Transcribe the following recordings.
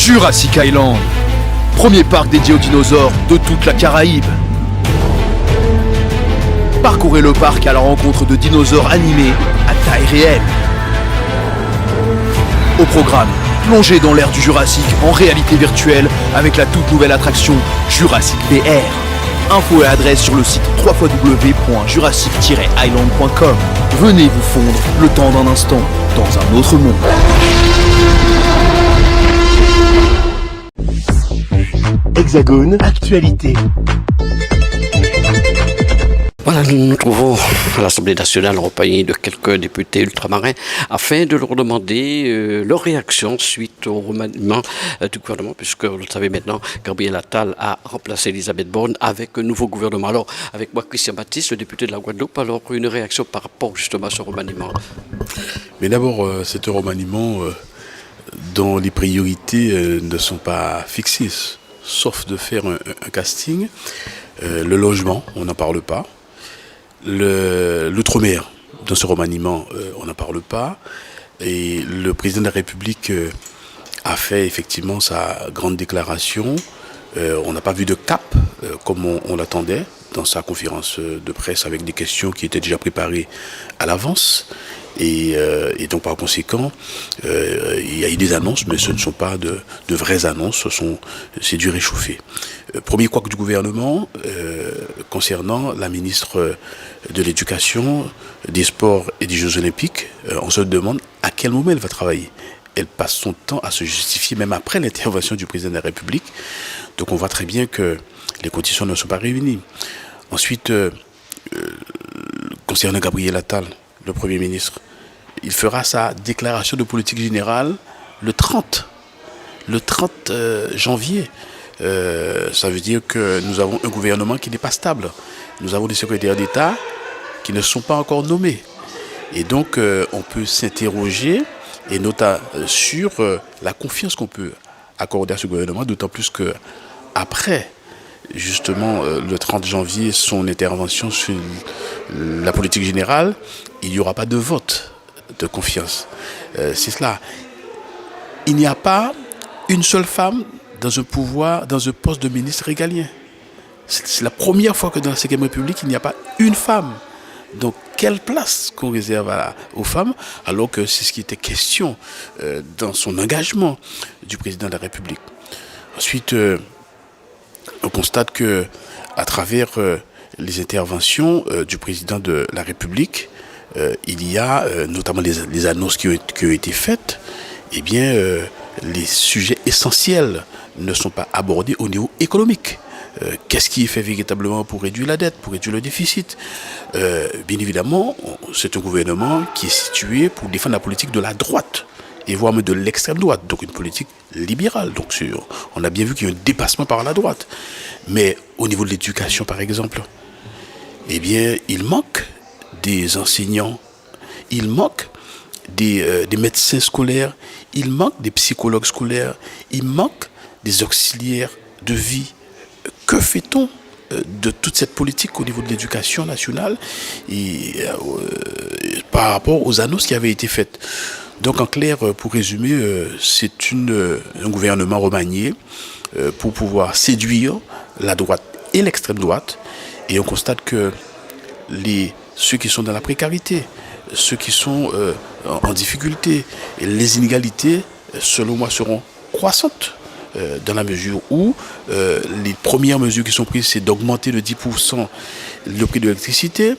Jurassic Island, premier parc dédié aux dinosaures de toute la Caraïbe. Parcourez le parc à la rencontre de dinosaures animés à taille réelle. Au programme, plongez dans l'ère du Jurassique en réalité virtuelle avec la toute nouvelle attraction Jurassic VR. Infos et adresse sur le site www.jurassic-island.com. Venez vous fondre le temps d'un instant dans un autre monde. Hexagone, actualité. Voilà, nous nous trouvons à l'Assemblée nationale accompagnés de quelques députés ultramarins afin de leur demander leur réaction suite au remaniement du gouvernement, puisque vous le savez maintenant, Gabriel Attal a remplacé Elisabeth Borne avec un nouveau gouvernement. Alors, avec moi, Christian Baptiste, le député de la Guadeloupe, alors une réaction par rapport justement à ce remaniement. Mais d'abord, c'est un remaniement dont les priorités ne sont pas fixées, sauf de faire un casting. Le logement, on n'en parle pas. L'outre-mer, dans ce remaniement, on n'en parle pas. Et le président de la République a fait effectivement sa grande déclaration. On n'a pas vu de cap comme on l'attendait dans sa conférence de presse avec des questions qui étaient déjà préparées à l'avance. Et donc par conséquent, il y a eu des annonces, mais ce ne sont pas de vraies annonces, c'est du réchauffé. Premier couac du gouvernement concernant la ministre de l'Éducation, des Sports et des Jeux Olympiques. On se demande à quel moment elle va travailler. Elle passe son temps à se justifier, même après l'intervention du président de la République. Donc on voit très bien que les conditions ne sont pas réunies. Ensuite, concernant Gabriel Attal, le Premier ministre, il fera sa déclaration de politique générale le 30 janvier. Ça veut dire que nous avons un gouvernement qui n'est pas stable. Nous avons des secrétaires d'État qui ne sont pas encore nommés. Et donc, on peut s'interroger, et notamment sur la confiance qu'on peut accorder à ce gouvernement, d'autant plus que après, justement, le 30 janvier, son intervention sur la politique générale, il n'y aura pas de vote de confiance. C'est cela. Il n'y a pas une seule femme dans un pouvoir, dans un poste de ministre régalien. C'est la première fois que dans la 5e République, il n'y a pas une femme. Donc, quelle place qu'on réserve aux femmes, alors que c'est ce qui était question dans son engagement du président de la République. Ensuite, on constate que, à travers les interventions du président de la République, il y a notamment les annonces qui ont été faites. Eh bien, les sujets essentiels ne sont pas abordés au niveau économique. Qu'est-ce qui est fait véritablement pour réduire la dette, pour réduire le déficit? Bien évidemment, c'est un gouvernement qui est situé pour défendre la politique de la droite, et voire même de l'extrême droite, donc une politique libérale. Donc on a bien vu qu'il y a un dépassement par la droite. Mais au niveau de l'éducation, par exemple, eh bien, il manque des enseignants, il manque des médecins scolaires, il manque des psychologues scolaires, il manque des auxiliaires de vie. Que fait-on de toute cette politique au niveau de l'éducation nationale et par rapport aux annonces qui avaient été faites? Donc en clair, pour résumer, c'est un gouvernement remanié pour pouvoir séduire la droite et l'extrême droite. Et on constate que ceux qui sont dans la précarité, ceux qui sont en difficulté, les inégalités, selon moi, seront croissantes. Dans la mesure où les premières mesures qui sont prises, c'est d'augmenter de 10% le prix de l'électricité.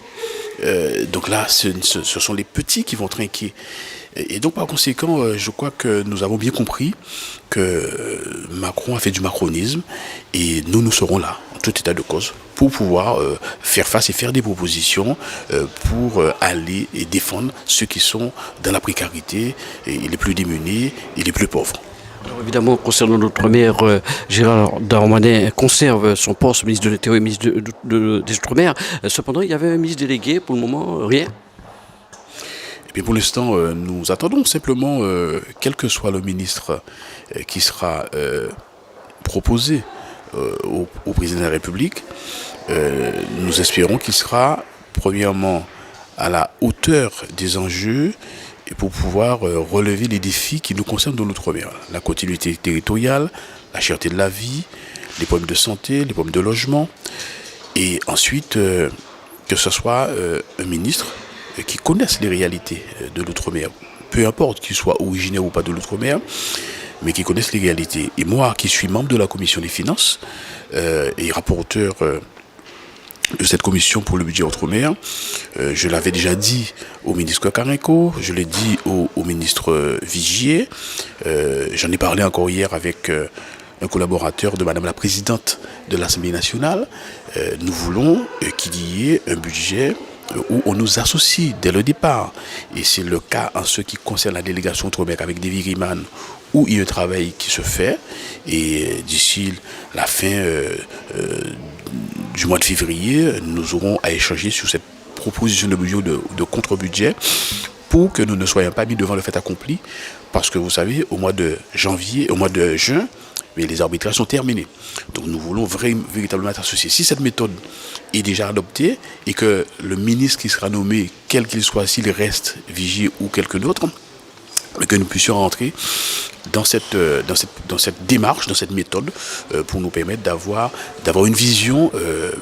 Donc là, ce sont les petits qui vont trinquer. Et donc, par conséquent, je crois que nous avons bien compris que Macron a fait du macronisme et nous serons là, en tout état de cause, pour pouvoir faire face et faire des propositions pour aller et défendre ceux qui sont dans la précarité, et les plus démunis et les plus pauvres. Alors évidemment, concernant l'outre-mer, Gérald Darmanin conserve son poste, ministre de l'Intérieur et ministre des Outre-mer. Cependant, il y avait un ministre délégué, pour le moment, rien. Et puis pour l'instant, nous attendons simplement, quel que soit le ministre qui sera proposé au président de la République, nous espérons qu'il sera, premièrement, à la hauteur des enjeux et pour pouvoir relever les défis qui nous concernent dans l'outre-mer. La continuité territoriale, la cherté de la vie, les problèmes de santé, les problèmes de logement, et ensuite que ce soit un ministre qui connaisse les réalités de l'outre-mer, peu importe qu'il soit originaire ou pas de l'outre-mer, mais qui connaissent les réalités. Et moi, qui suis membre de la commission des finances et rapporteur de cette commission pour le budget outre-mer, je l'avais déjà dit au ministre Karenko, je l'ai dit au ministre Vigier, j'en ai parlé encore hier avec un collaborateur de Madame la Présidente de l'Assemblée nationale. Nous voulons qu'il y ait un budget où on nous associe dès le départ. Et c'est le cas en ce qui concerne la délégation outre-mer avec David Riemann, où il y a un travail qui se fait. Et d'ici la fin du mois de février, nous aurons à échanger sur cette proposition de budget de contre-budget pour que nous ne soyons pas mis devant le fait accompli. Parce que vous savez, au mois de juin, mais les arbitrages sont terminés. Donc nous voulons véritablement être associés. Si cette méthode est déjà adoptée et que le ministre qui sera nommé, quel qu'il soit, s'il reste Vigier ou quelqu'un d'autre, que nous puissions rentrer dans cette démarche, dans cette méthode, pour nous permettre d'avoir une vision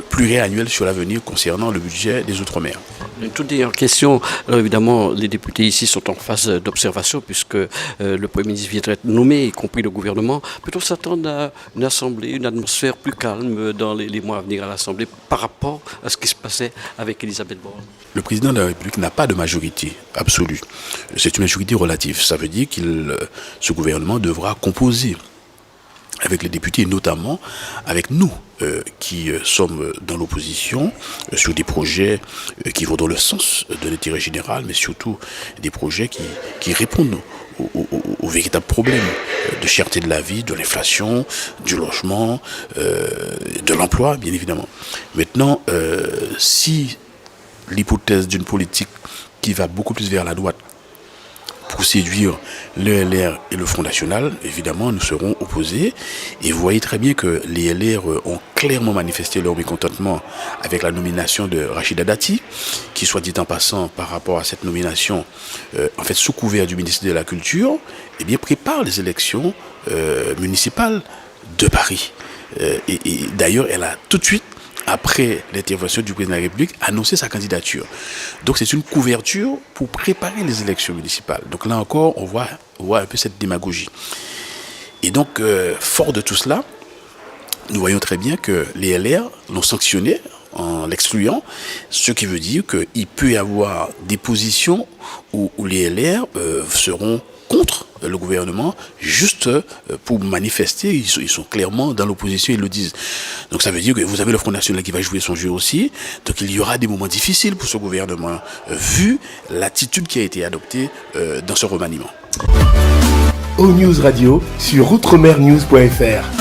pluriannuelle sur l'avenir concernant le budget des Outre-mer. Une toute dernière question. Alors évidemment, les députés ici sont en phase d'observation puisque le Premier ministre vient d'être nommé, y compris le gouvernement. Peut-on s'attendre à une assemblée, une atmosphère plus calme dans les mois à venir à l'Assemblée par rapport à ce qui se passait avec Elisabeth Borne? Le président de la République n'a pas de majorité absolue. C'est une majorité relative. Ça veut dire que ce gouvernement devra composer avec les députés, notamment avec nous qui sommes dans l'opposition sur des projets qui vont dans le sens de l'intérêt général, mais surtout des projets qui répondent aux véritables problèmes de cherté de la vie, de l'inflation, du logement, de l'emploi, bien évidemment. Maintenant, si l'hypothèse d'une politique qui va beaucoup plus vers la droite pour séduire le LR et le Front National, évidemment, nous serons opposés. Et vous voyez très bien que les LR ont clairement manifesté leur mécontentement avec la nomination de Rachida Dati, qui, soit dit en passant, par rapport à cette nomination, en fait, sous couvert du ministre de la Culture, eh bien, prépare les élections municipales de Paris. Et d'ailleurs, elle a tout de suite, après l'intervention du président de la République, annoncé sa candidature. Donc c'est une couverture pour préparer les élections municipales. Donc là encore, on voit un peu cette démagogie. Et donc, fort de tout cela, nous voyons très bien que les LR l'ont sanctionné en l'excluant, ce qui veut dire qu'il peut y avoir des positions où les LR seront contre le gouvernement juste pour manifester. Ils sont clairement dans l'opposition, ils le disent. Donc ça veut dire que vous avez le Front National qui va jouer son jeu aussi. Donc il y aura des moments difficiles pour ce gouvernement vu l'attitude qui a été adoptée dans ce remaniement. O-News Radio sur outremernews.fr.